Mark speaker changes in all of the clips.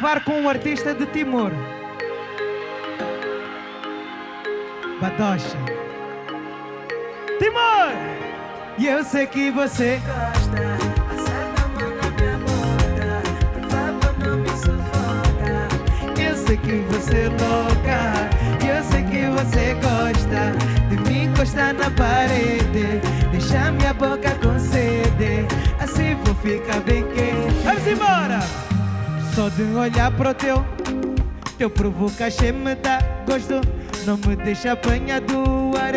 Speaker 1: gravar com um artista de Timor. Badocha. Timor! E eu sei que você
Speaker 2: gosta, acerta a mão na minha boca, por favor não me sufoca.
Speaker 1: Eu sei que você é louca, eu sei que você gosta de me encostar na parede, deixar minha boca com sede, assim vou ficar bem quente. Vamos embora! Só de olhar pro teu provocache me dá gosto, não me deixa apanhar do ar.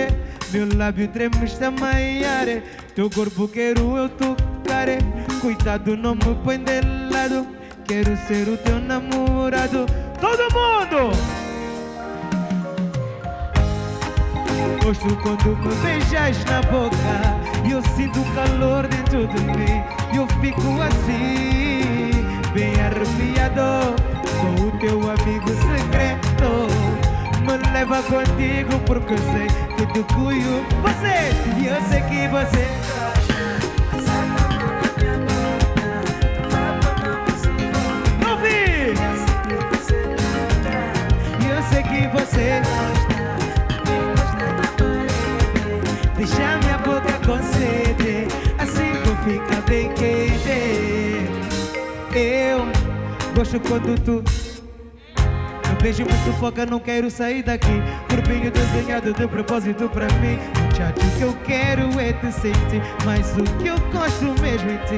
Speaker 1: Meu lábio treme está maiar, teu corpo quero eu tocar. Cuidado, não me põe de lado, quero ser o teu namorado. Todo mundo! Gosto quando me beijas na boca, eu sinto calor dentro de mim, eu fico assim, bem arrepiado. Sou o teu amigo secreto, me leva contigo porque eu sei que te cuido. Você, e eu sei que você
Speaker 2: Gosta, acerta a mão na minha boca, por favor não me sufoca.
Speaker 1: não vi!
Speaker 2: Eu sei que você gosta,
Speaker 1: E eu sei que você
Speaker 2: me encosta na parede,
Speaker 1: deixa minha boca com sede, assim vou ficar bem quente. Eu gosto quando tu meu beijo me sufoca, não quero sair daqui. Corpinho desenhado de propósito pra mim. Muchacho, o que eu quero é te sentir, mas o que eu gosto mesmo em ti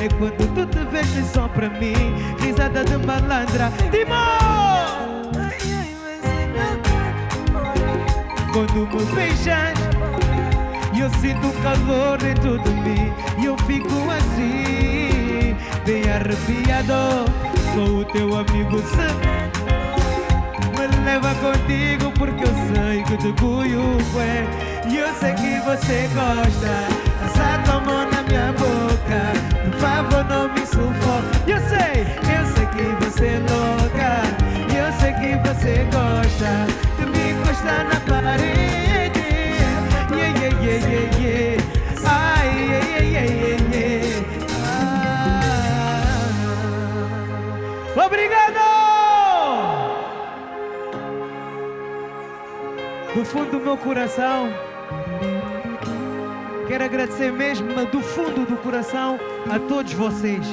Speaker 1: é quando tu te vestes só pra mim. Risada de malandra, Timor!
Speaker 2: ai, ai, mas é meu corpo,
Speaker 1: Quando me beijas, eu sinto um calor dentro de mim, e eu fico assim, bem arrepiado. Sou o teu amigo secreto, me leva contigo porque eu sei que te cuido bem. E eu sei que você gosta, passa tua mão na minha boca, por favor não me sufoque. Eu sei que você é louca, e eu sei que você gosta de me encostar na parede. Yeah, yeah, yeah, yeah, yeah. Ai, yeah, yeah, yeah, yeah, yeah. Ah. Obrigado! Do fundo do meu coração, quero agradecer mesmo do fundo do coração a todos vocês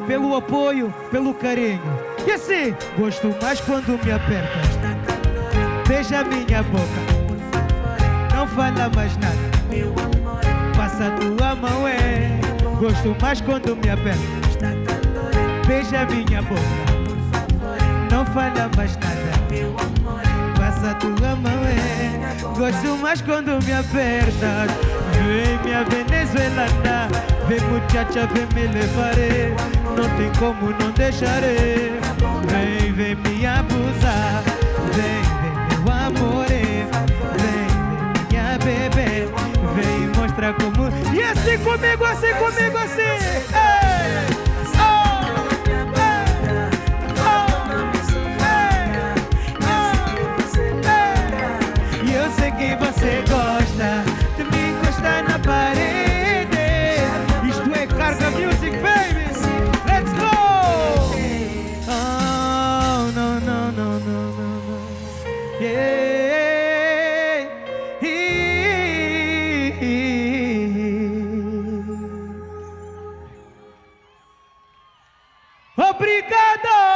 Speaker 1: pelo apoio, pelo carinho. E assim, gosto mais quando me apertas,
Speaker 2: está calor,
Speaker 1: beija a minha boca,
Speaker 2: por favor,
Speaker 1: não fala mais nada,
Speaker 2: meu amor,
Speaker 1: passa a tua mão, gosto mais quando me apertas,
Speaker 2: está calor,
Speaker 1: beija a minha boca,
Speaker 2: por favor,
Speaker 1: não fala mais nada,
Speaker 2: meu amor,
Speaker 1: passa a tua mão, gosto mais quando me apertas. Vem minha venezuelana, vem muchacha, vem me levar, não tem como não deixarei. Vem, vem me abusar, vem meu amor, vem minha bebê, vem mostrar como. E assim comigo, assim comigo, assim. Ei! Que você gosta de me encostar na parede. Isto é Carga Music, baby. Let's go! Oh, no, no, no, no, no, no. Yeah. Obrigado!